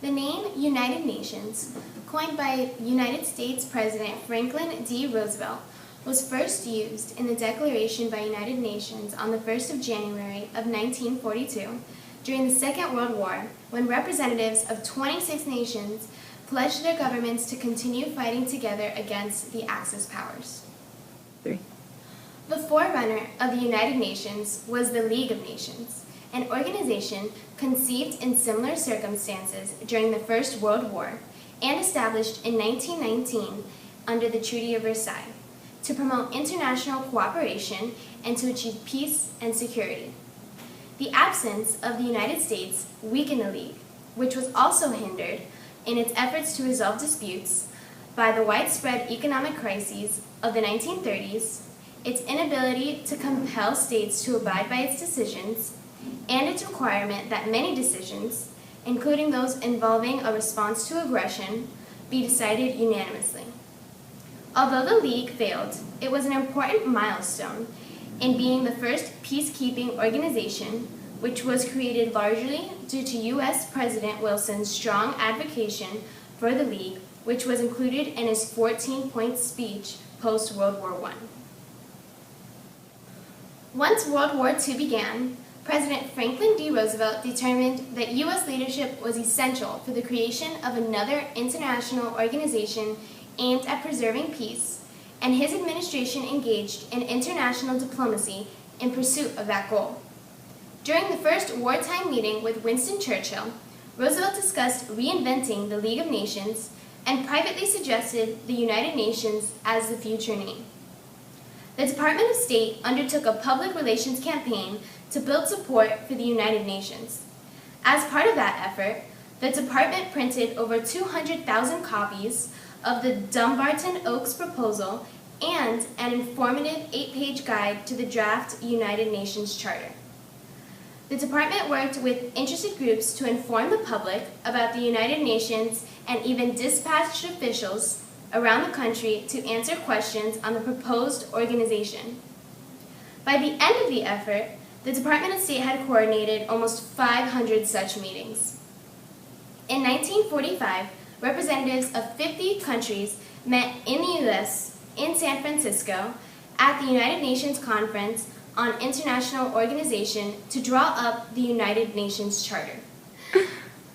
The name United Nations, coined by United States President Franklin D. Roosevelt, was first used in the Declaration by United Nations on the 1st of January of 1942 during the Second World War, when representatives of 26 nations pledged their governments to continue fighting together against the Axis powers. 3. The forerunner of the United Nations was the League of Nations, an organization conceived in similar circumstances during the First World War and established in 1919 under the Treaty of Versailles to promote international cooperation and to achieve peace and security. The absence of the United States weakened the League, which was also hindered in its efforts to resolve disputes by the widespread economic crises of the 1930s, its inability to compel states to abide by its decisions, and its requirement that many decisions, including those involving a response to aggression, be decided unanimously. Although the League failed, it was an important milestone in being the first peacekeeping organization, which was created largely due to U.S. President Wilson's strong advocacy for the League, which was included in his 14-point speech post-World War I. Once World War II began, President Franklin D. Roosevelt determined that U.S. leadership was essential for the creation of another international organization aimed at preserving peace, and his administration engaged in international diplomacy in pursuit of that goal. During the first wartime meeting with Winston Churchill, Roosevelt discussed reinventing the League of Nations and privately suggested the United Nations as the future name. The Department of State undertook a public relations campaign to build support for the United Nations. As part of that effort, the department printed over 200,000 copies of the Dumbarton Oaks proposal and an informative 8-page guide to the draft United Nations Charter. The department worked with interested groups to inform the public about the United Nations and even dispatched officials around the country to answer questions on the proposed organization. By the end of the effort, the Department of State had coordinated almost 500 such meetings. In 1945, representatives of 50 countries met in the U.S. in San Francisco at the United Nations Conference on International Organization to draw up the United Nations Charter.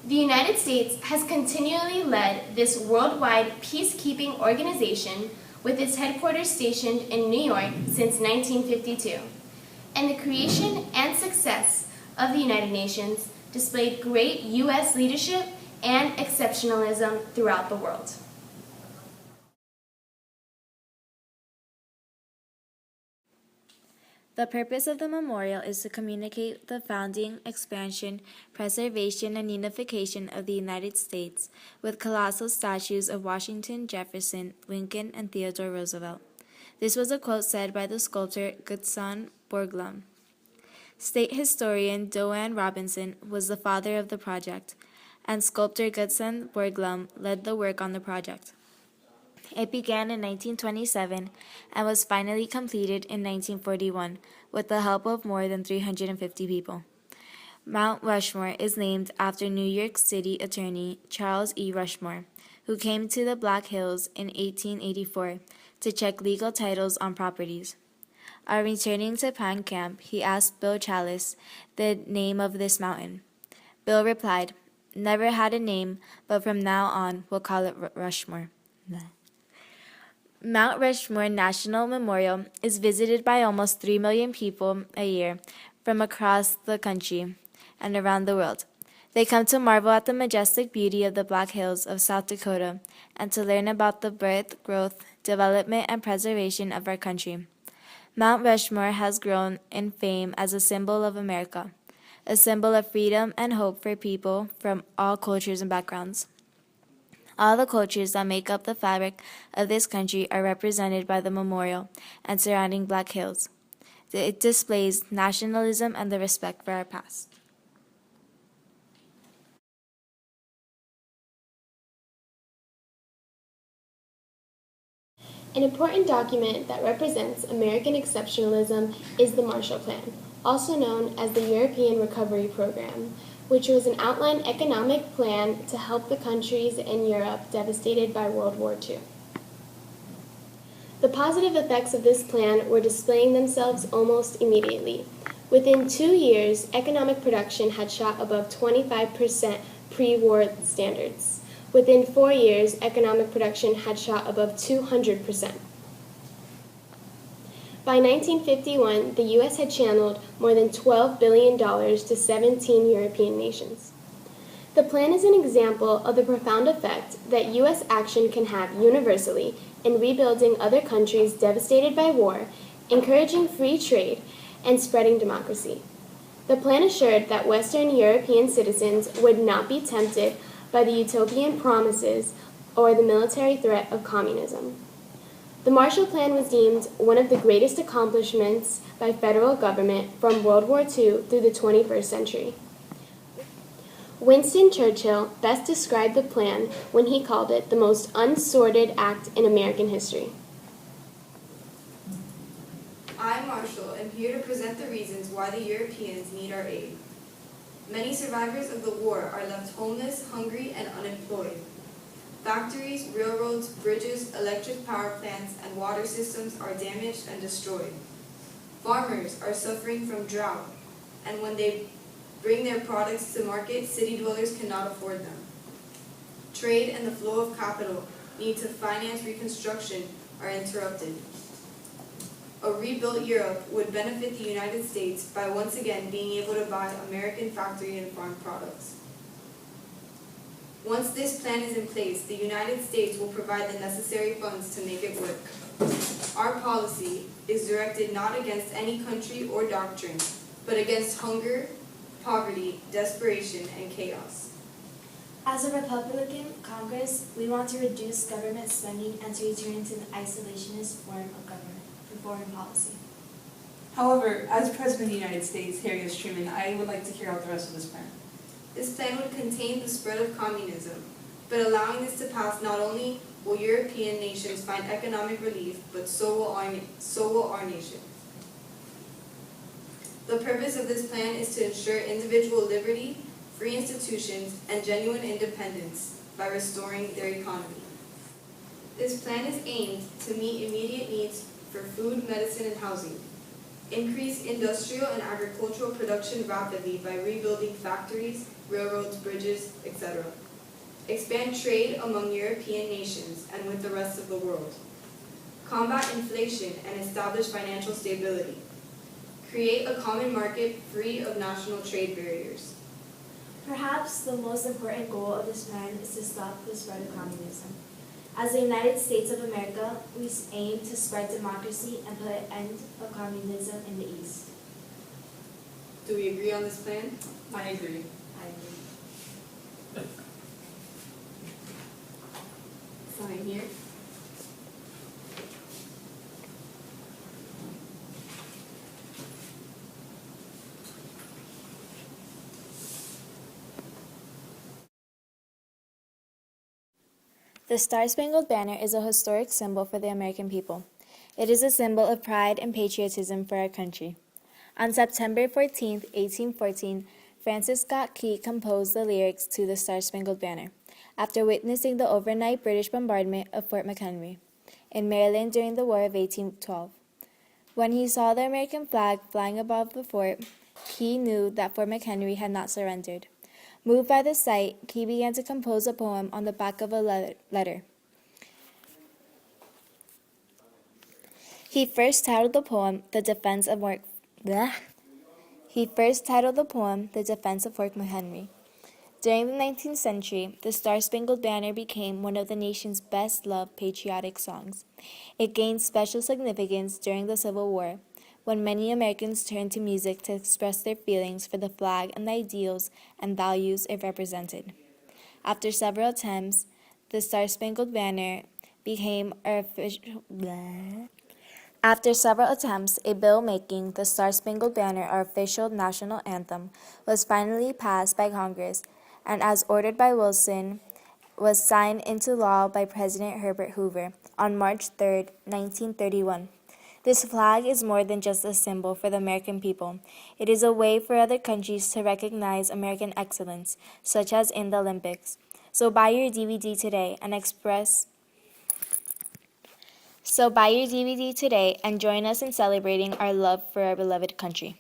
The United States has continually led this worldwide peacekeeping organization with its headquarters stationed in New York since 1952, and the creation and success of the United Nations displayed great U.S. leadership and exceptionalism throughout the world. The purpose of the memorial is to communicate the founding, expansion, preservation, and unification of the United States with colossal statues of Washington, Jefferson, Lincoln, and Theodore Roosevelt. This was a quote said by the sculptor Gutzon Borglum. State historian Doane Robinson was the father of the project, and sculptor Gutzon Borglum led the work on the project. It began in 1927 and was finally completed in 1941 with the help of more than 350 people. Mount Rushmore is named after New York City Attorney Charles E. Rushmore, who came to the Black Hills in 1884 to check legal titles on properties. On returning to Pine Camp, he asked Bill Challis the name of this mountain. Bill replied, "Never had a name, but from now on we'll call it Rushmore." Mount Rushmore National Memorial is visited by almost 3 million people a year from across the country and around the world. They come to marvel at the majestic beauty of the Black Hills of South Dakota and to learn about the birth, growth, development, and preservation of our country. Mount Rushmore has grown in fame as a symbol of America, a symbol of freedom and hope for people from all cultures and backgrounds. All the cultures that make up the fabric of this country are represented by the memorial and surrounding Black Hills. It displays nationalism and the respect for our past. An important document that represents American exceptionalism is the Marshall Plan, also known as the European Recovery Program, which was an outline economic plan to help the countries in Europe devastated by World War II. The positive effects of this plan were displaying themselves almost immediately. Within 2 years, economic production had shot above 25% pre-war standards. Within 4 years, economic production had shot above 200%. By 1951, the U.S. had channeled more than $12 billion to 17 European nations. The plan is an example of the profound effect that U.S. action can have universally in rebuilding other countries devastated by war, encouraging free trade, and spreading democracy. The plan assured that Western European citizens would not be tempted by the utopian promises or the military threat of communism. The Marshall Plan was deemed one of the greatest accomplishments by federal government from World War II through the 21st century. Winston Churchill best described the plan when he called it the most unsorted act in American history. I, Marshall, am here to present the reasons why the Europeans need our aid. Many survivors of the war are left homeless, hungry, and unemployed. Factories, railroads, bridges, electric power plants, and water systems are damaged and destroyed. Farmers are suffering from drought, and when they bring their products to market, city dwellers cannot afford them. Trade and the flow of capital needed to finance reconstruction are interrupted. A rebuilt Europe would benefit the United States by once again being able to buy American factory and farm products. Once this plan is in place, the United States will provide the necessary funds to make it work. Our policy is directed not against any country or doctrine, but against hunger, poverty, desperation, and chaos. As a Republican Congress, we want to reduce government spending and to return to an isolationist form of government for foreign policy. However, as President of the United States, Harry S. Truman, I would like to hear out the rest of this plan. This plan would contain the spread of communism, but allowing this to pass, not only will European nations find economic relief, but so will our nation. The purpose of this plan is to ensure individual liberty, free institutions, and genuine independence by restoring their economy. This plan is aimed to meet immediate needs for food, medicine, and housing, increase industrial and agricultural production rapidly by rebuilding factories, railroads, bridges, etc. Expand trade among European nations and with the rest of the world. Combat inflation and establish financial stability. Create a common market free of national trade barriers. Perhaps the most important goal of this plan is to stop the spread of communism. As the United States of America, we aim to spread democracy and put an end of communism in the East. Do we agree on this plan? I agree. I agree. Sign here. The Star-Spangled Banner is a historic symbol for the American people. It is a symbol of pride and patriotism for our country. On September 14, 1814, Francis Scott Key composed the lyrics to the Star-Spangled Banner after witnessing the overnight British bombardment of Fort McHenry in Maryland during the War of 1812. When he saw the American flag flying above the fort, Key knew that Fort McHenry had not surrendered. Moved by the sight, Key began to compose a poem on the back of a letter. He first titled the poem "The Defense of Fort McHenry." During the 19th century, the Star-Spangled Banner became one of the nation's best-loved patriotic songs. It gained special significance during the Civil War, when many Americans turned to music to express their feelings for the flag and the ideals and values it represented. After several attempts, the Star-Spangled Banner became our official... After several attempts, a bill making the Star-Spangled Banner our official national anthem was finally passed by Congress, and as ordered by Wilson, was signed into law by President Herbert Hoover on March 3, 1931. This flag is more than just a symbol for the American people. It is a way for other countries to recognize American excellence, such as in the Olympics. So buy your DVD today and join us in celebrating our love for our beloved country.